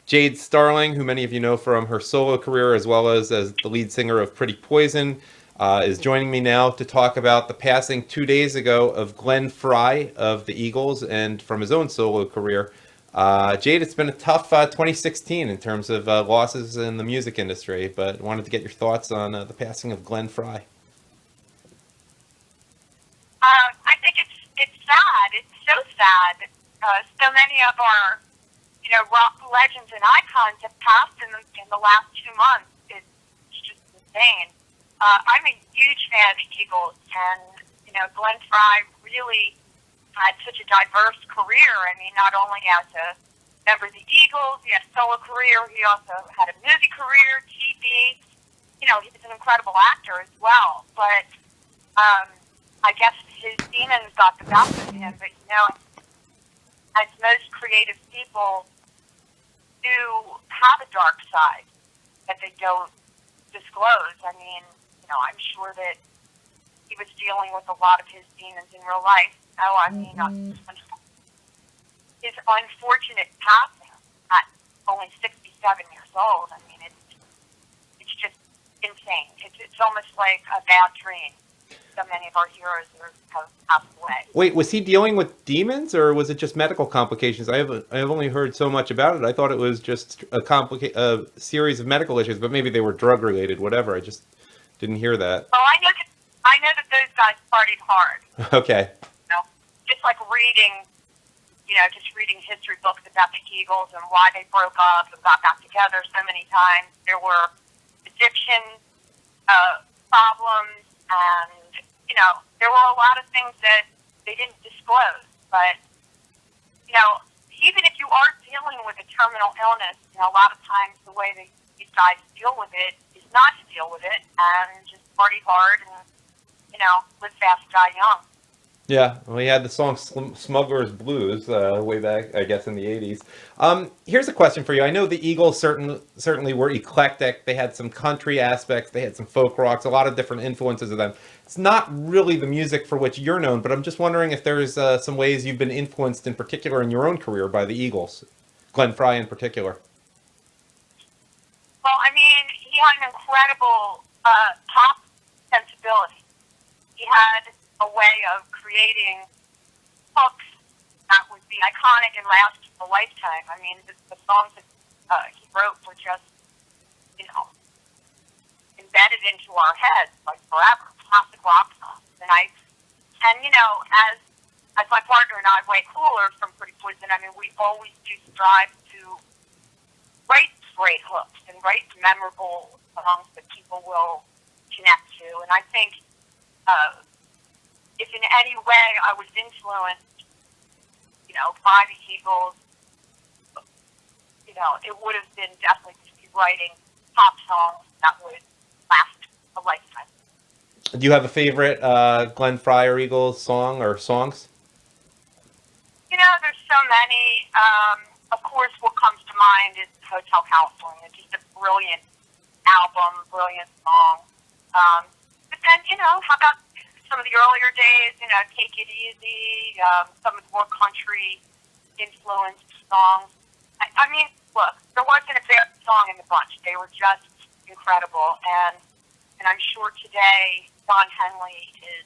Jade Starling, who many of you know from her solo career as well as the lead singer of Pretty Poison, is joining me now to talk about the passing 2 days ago of Glenn Frey of the Eagles and from his own solo career. Jade, it's been a tough 2016 in terms of losses in the music industry, but wanted to get your thoughts on the passing of Glenn Frey. I think it's sad. It's so sad. So many of our rock legends and icons have passed in the last 2 months. It's just insane. I'm a huge fan of the Eagles, and Glenn Frey really had such a diverse career. I mean, not only as a member of the Eagles, he had a solo career. He also had a movie career, TV. He was an incredible actor as well. But I guess his demons got the best of him. But as most creative people do have a dark side that they don't disclose. I mean, I'm sure that he was dealing with a lot of his demons in real life. His unfortunate passing at only 67 years old. I mean, it's just insane. It's almost like a bad dream. So many of our heroes have passed away. Wait, was he dealing with demons, or was it just medical complications? I've only heard so much about it. I thought it was just a series of medical issues, but maybe they were drug related. Whatever. I just didn't hear that. Oh, I know that those guys partied hard. Okay. Just like reading history books about the Eagles and why they broke up and got back together so many times. There were addiction problems, and there were a lot of things that they didn't disclose. But even if you are dealing with a terminal illness, a lot of times the way that these guys deal with it is not to deal with it and just party hard and live fast, die young. Yeah, well, he had the song Smuggler's Blues way back, I guess, in the 80s. Here's a question for you. I know the Eagles certainly were eclectic. They had some country aspects. They had some folk rocks, a lot of different influences of them. It's not really the music for which you're known, but I'm just wondering if there's some ways you've been influenced in particular in your own career by the Eagles, Glenn Frey in particular. Well, I mean, he had an incredible pop sensibility. He had a way of creating hooks that would be iconic and last a lifetime. I mean, the songs that he wrote were just, embedded into our heads like forever. Classic rock songs. And as my partner and I, Way Cooler from Pretty Poison, I mean, we always do strive to write great hooks and write memorable songs that people will connect to. And I think if in any way I was influenced, by the Eagles, it would have been definitely to be writing pop songs that would last a lifetime. Do you have a favorite Glenn Frey or Eagles song or songs? There's so many. Of course, what comes to mind is Hotel California. Just a brilliant album, brilliant song. But then, how about some of the earlier days, Take It Easy, some of the more country-influenced songs. I mean, look, there wasn't a bad song in the bunch. They were just incredible. And I'm sure today Don Henley is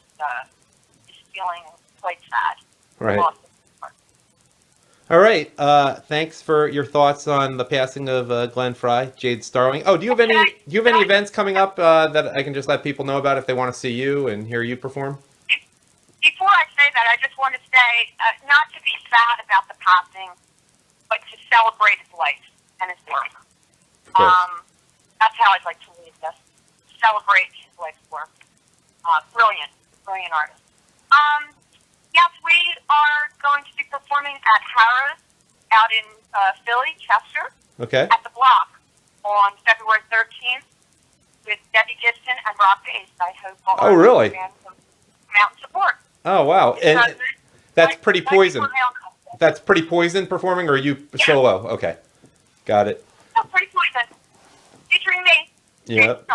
feeling quite sad. Right. All right. Thanks for your thoughts on the passing of Glenn Frey, Jade Starling. Oh, do you have any events coming up that I can just let people know about if they want to see you and hear you perform? Before I say that, I just want to say not to be sad about the passing, but to celebrate his life and his work. That's how I'd like to leave this. Celebrate his life's work. Brilliant artist. Yes, we are going to be performing at Harrah's out in Philly, Chester. Okay. At the Block on February 13th with Debbie Gibson and Rob Bass. I hope all Oh, really? fans will come out and support. Oh, wow. And that's Pretty Poison. That's Pretty Poison performing, or are you solo? Okay. Got it. No, Pretty Poison. Featuring me. Yep.